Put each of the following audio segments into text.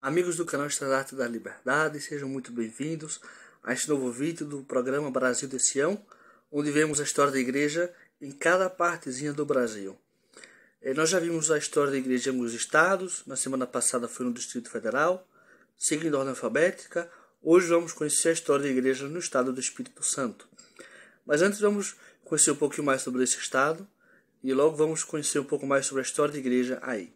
Amigos do canal Estandarte da Liberdade, sejam muito bem-vindos a este novo vídeo do programa Brasil de Sião, onde vemos a história da igreja em cada partezinha do Brasil. Nós já vimos a história da igreja em alguns estados, na semana passada foi no Distrito Federal, seguindo a ordem alfabética. Hoje vamos conhecer a história da igreja no estado do Espírito Santo. Mas antes vamos conhecer um pouquinho mais sobre esse estado e logo vamos conhecer um pouco mais sobre a história da igreja aí.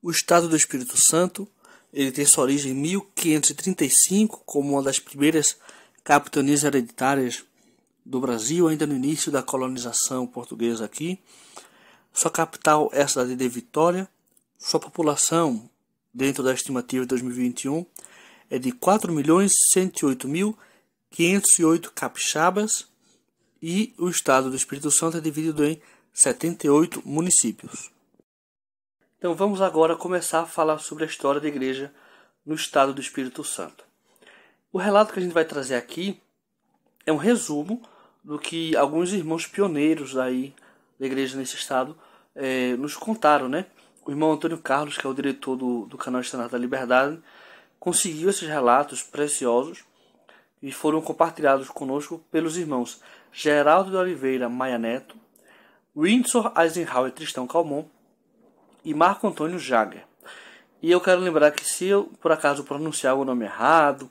O estado do Espírito Santo, ele tem sua origem em 1535 como uma das primeiras capitanias hereditárias do Brasil, ainda no início da colonização portuguesa aqui. Sua capital é a cidade de Vitória. Sua população, dentro da estimativa de 2021, é de 4.108.508 capixabas e o estado do Espírito Santo é dividido em 78 municípios. Então vamos agora começar a falar sobre a história da igreja no estado do Espírito Santo. O relato que a gente vai trazer aqui é um resumo do que alguns irmãos pioneiros aí da igreja nesse estado nos contaram, né? O irmão Antônio Carlos, que é o diretor do canal Estandarte da Liberdade, conseguiu esses relatos preciosos e foram compartilhados conosco pelos irmãos Geraldo de Oliveira Maia Neto, Windsor Eisenhower Tristão Calmon e Marco Antônio Jager. E eu quero lembrar que se eu, por acaso, pronunciar o nome errado,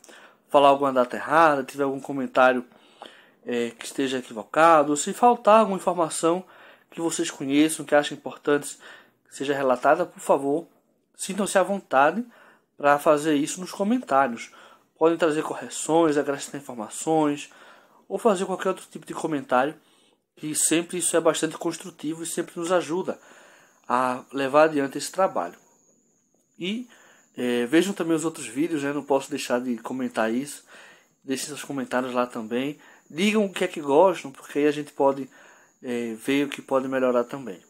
falar alguma data errada, tiver algum comentário que esteja equivocado, ou se faltar alguma informação que vocês conheçam, que achem importante que seja relatada, por favor, sintam-se à vontade para fazer isso nos comentários. Podem trazer correções, acrescentar informações, ou fazer qualquer outro tipo de comentário, que sempre isso é bastante construtivo e sempre nos ajuda a levar adiante esse trabalho. E vejam também os outros vídeos, né? Não posso deixar de comentar isso. Deixem seus comentários lá também. Digam o que é que gostam, porque aí a gente pode ver o que pode melhorar também.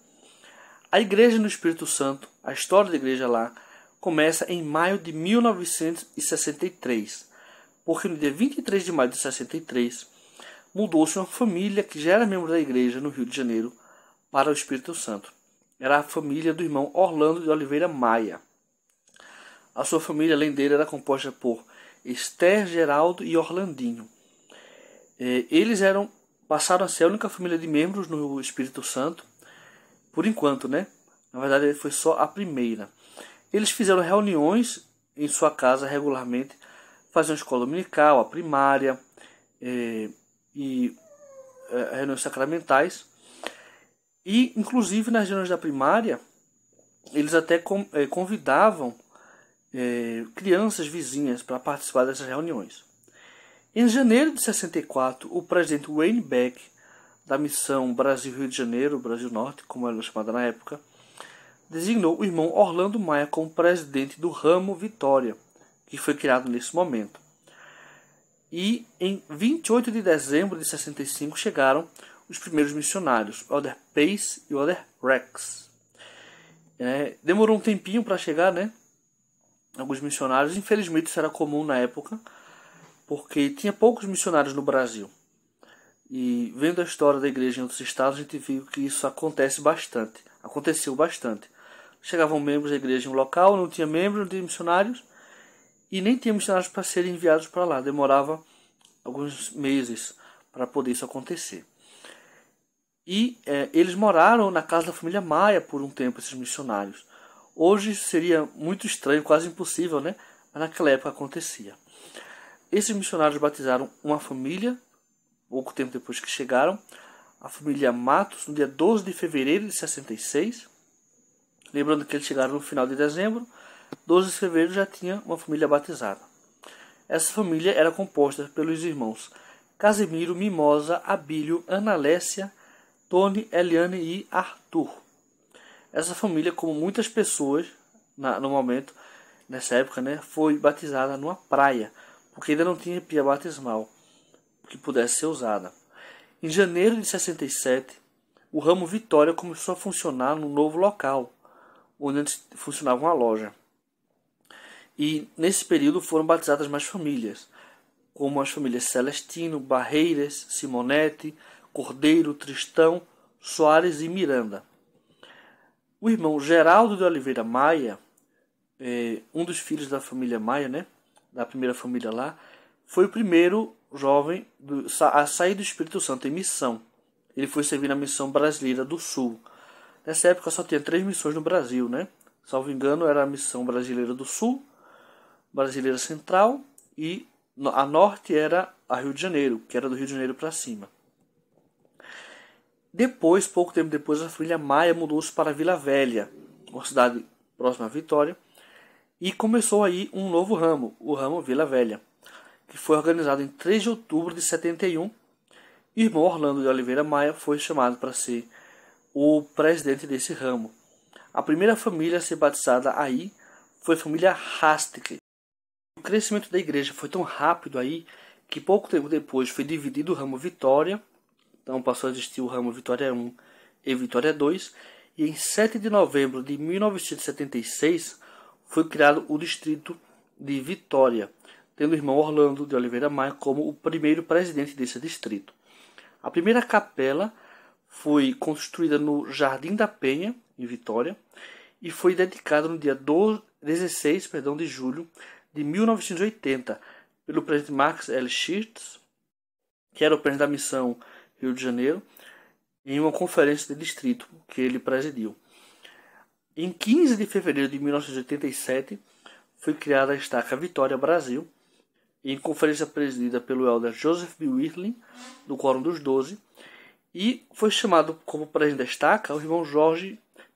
A igreja no Espírito Santo, a história da igreja lá, começa em maio de 1963. Porque no dia 23 de maio de 63, mudou-se uma família que já era membro da igreja no Rio de Janeiro para o Espírito Santo. Era a família do irmão Orlando de Oliveira Maia. A sua família, além dele, era composta por Esther, Geraldo e Orlandinho. Eles passaram a ser a única família de membros no Espírito Santo, por enquanto, né? Na verdade, foi só a primeira. Eles fizeram reuniões em sua casa regularmente, faziam escola dominical, a primária e reuniões sacramentais. E, inclusive, nas reuniões da primária, eles até convidavam crianças vizinhas para participar dessas reuniões. Em janeiro de 64, o presidente Wayne Beck, da missão Brasil-Rio de Janeiro, Brasil Norte, como ela era chamada na época, designou o irmão Orlando Maia como presidente do ramo Vitória, que foi criado nesse momento. E, em 28 de dezembro de 65, chegaram os primeiros missionários, Elder Pace e Elder Rex. Demorou um tempinho para chegar, né? Alguns missionários. Infelizmente isso era comum na época, porque tinha poucos missionários no Brasil. E vendo a história da igreja em outros estados, a gente viu que isso aconteceu bastante. Chegavam membros da igreja em um local, não tinha membros, não tinha missionários, e nem tinha missionários para serem enviados para lá. Demorava alguns meses para poder isso acontecer. E eles moraram na casa da família Maia por um tempo, esses missionários. Hoje seria muito estranho, quase impossível, né? Mas naquela época acontecia. Esses missionários batizaram uma família, pouco tempo depois que chegaram, a família Matos, no dia 12 de fevereiro de 66. Lembrando que eles chegaram no final de dezembro, 12 de fevereiro já tinha uma família batizada. Essa família era composta pelos irmãos Casimiro, Mimosa, Abílio, Ana Lécia, Tony, Eliane e Arthur. Essa família, como muitas pessoas no momento, nessa época, né, foi batizada numa praia, porque ainda não tinha pia batismal que pudesse ser usada. Em janeiro de 67, o ramo Vitória começou a funcionar no novo local, onde antes funcionava uma loja. E nesse período foram batizadas mais famílias, como as famílias Celestino, Barreiras, Simonete, Cordeiro, Tristão, Soares e Miranda. O irmão Geraldo de Oliveira Maia um dos filhos da família Maia, né, da primeira família lá, foi o primeiro jovem a sair do Espírito Santo em missão. Ele foi servir na missão brasileira do Sul. Nessa época só tinha 3 missões no Brasil, né? Salvo engano, era a missão brasileira do Sul, brasileira central, e a norte era a Rio de Janeiro, que era do Rio de Janeiro para cima. Depois, pouco tempo depois, a família Maia mudou-se para Vila Velha, uma cidade próxima à Vitória, e começou aí um novo ramo, o ramo Vila Velha, que foi organizado em 3 de outubro de 71. E o irmão Orlando de Oliveira Maia foi chamado para ser o presidente desse ramo. A primeira família a ser batizada aí foi a família Hastic. O crescimento da igreja foi tão rápido aí que pouco tempo depois foi dividido o ramo Vitória. Então passou a existir o ramo Vitória 1 e Vitória 2. E em 7 de novembro de 1976 foi criado o distrito de Vitória, tendo o irmão Orlando de Oliveira Maia como o primeiro presidente desse distrito. A primeira capela foi construída no Jardim da Penha, em Vitória, e foi dedicada no dia 16 de julho de 1980 pelo presidente Max L. Schirtz, que era o presidente da missão Rio de Janeiro, em uma conferência de distrito que ele presidiu. Em 15 de fevereiro de 1987 foi criada a estaca Vitória Brasil, em conferência presidida pelo elder Joseph B. Whitling, do Quórum dos 12, e foi chamado como presidente da estaca o irmão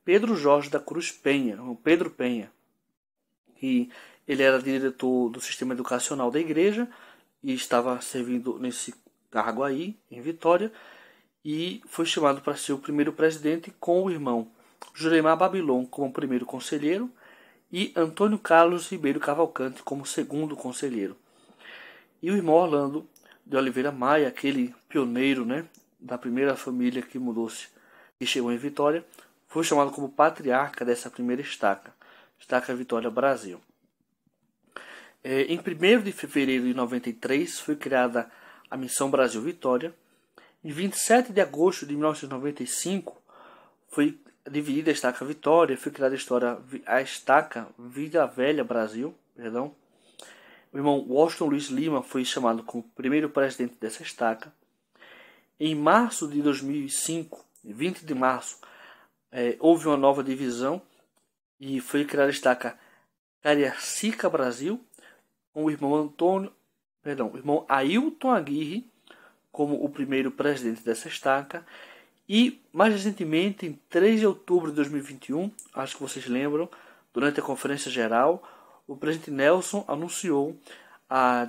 Pedro Jorge da Cruz Penha, o Pedro Penha. E ele era diretor do sistema educacional da igreja e estava servindo nesse cargo aí, em Vitória, e foi chamado para ser o primeiro presidente com o irmão Juremar Babilon como primeiro conselheiro e Antônio Carlos Ribeiro Cavalcante como segundo conselheiro. E o irmão Orlando de Oliveira Maia, aquele pioneiro, né, da primeira família que mudou-se e chegou em Vitória, foi chamado como patriarca dessa primeira estaca Vitória Brasil. Em 1º de fevereiro de 93 foi criada a Missão Brasil Vitória. Em 27 de agosto de 1995 foi dividida a estaca Vitória, foi criada a estaca Vila Velha Brasil, perdão. O irmão Washington Luiz Lima foi chamado como primeiro presidente dessa estaca. Em março de 2005, 20 de março, houve uma nova divisão e foi criada a estaca Cariacica Brasil, com o irmão Ailton Aguirre como o primeiro presidente dessa estaca. E, mais recentemente, em 3 de outubro de 2021, acho que vocês lembram, durante a conferência geral, o presidente Nelson anunciou a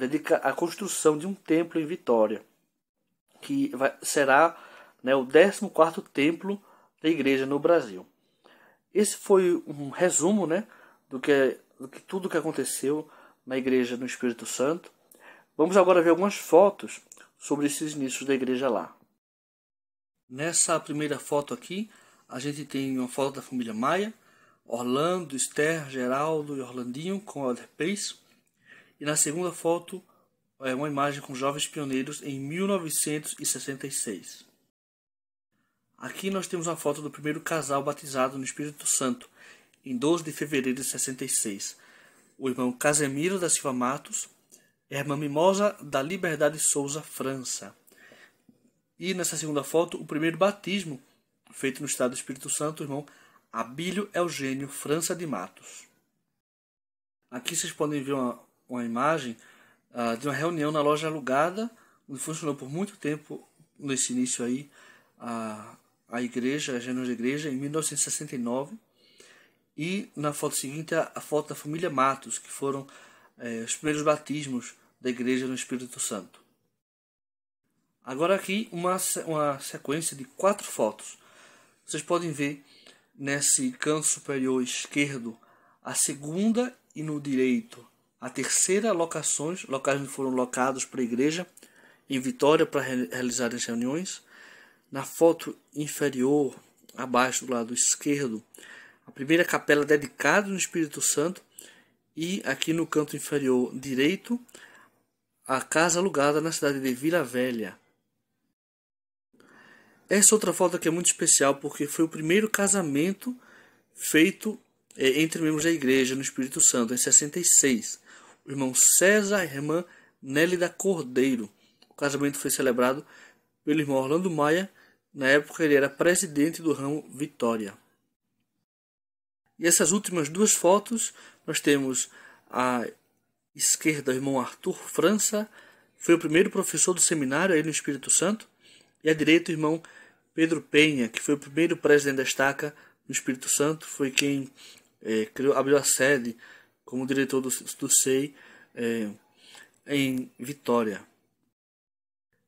construção de um templo em Vitória, que será, né, o 14º templo da igreja no Brasil. Esse foi um resumo, né, do que tudo que aconteceu na igreja no Espírito Santo. Vamos agora ver algumas fotos sobre esses inícios da igreja lá. Nessa primeira foto aqui, a gente tem uma foto da família Maia, Orlando, Esther, Geraldo e Orlandinho com Elder Pace. E na segunda foto é uma imagem com jovens pioneiros em 1966. Aqui nós temos uma foto do primeiro casal batizado no Espírito Santo, em 12 de fevereiro de 66. O irmão Casemiro da Silva Matos e a irmã Mimosa da Liberdade Souza França. E nessa segunda foto, o primeiro batismo feito no estado do Espírito Santo, o irmão Abílio Eugênio França de Matos. Aqui vocês podem ver uma imagem de uma reunião na loja alugada, onde funcionou por muito tempo, nesse início aí, a igreja, as reuniões da igreja, em 1969. E na foto seguinte, a foto da família Matos, que foram os primeiros batismos da igreja no Espírito Santo. Agora aqui uma sequência de 4 fotos. Vocês podem ver nesse canto superior esquerdo a segunda e no direito a terceira locais onde foram locados para a igreja em Vitória para realizar as reuniões. Na foto inferior, abaixo do lado esquerdo, a primeira capela dedicada no Espírito Santo. E aqui no canto inferior direito, a casa alugada na cidade de Vila Velha. Essa outra foto aqui é muito especial porque foi o primeiro casamento feito entre membros da igreja no Espírito Santo, em 66. O irmão César e a irmã Nélida Cordeiro. O casamento foi celebrado pelo irmão Orlando Maia. Na época ele era presidente do ramo Vitória. E essas últimas duas fotos, nós temos à esquerda o irmão Arthur França, foi o primeiro professor do seminário aí no Espírito Santo. E à direita o irmão Pedro Penha, que foi o primeiro presidente da estaca no Espírito Santo, foi quem abriu a sede como diretor do SEI em Vitória.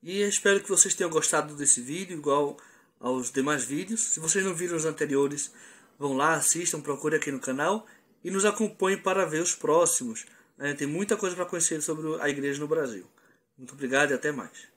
E espero que vocês tenham gostado desse vídeo, igual aos demais vídeos. Se vocês não viram os anteriores, vão lá, assistam, procurem aqui no canal e nos acompanhem para ver os próximos. Tem muita coisa para conhecer sobre a igreja no Brasil. Muito obrigado e até mais.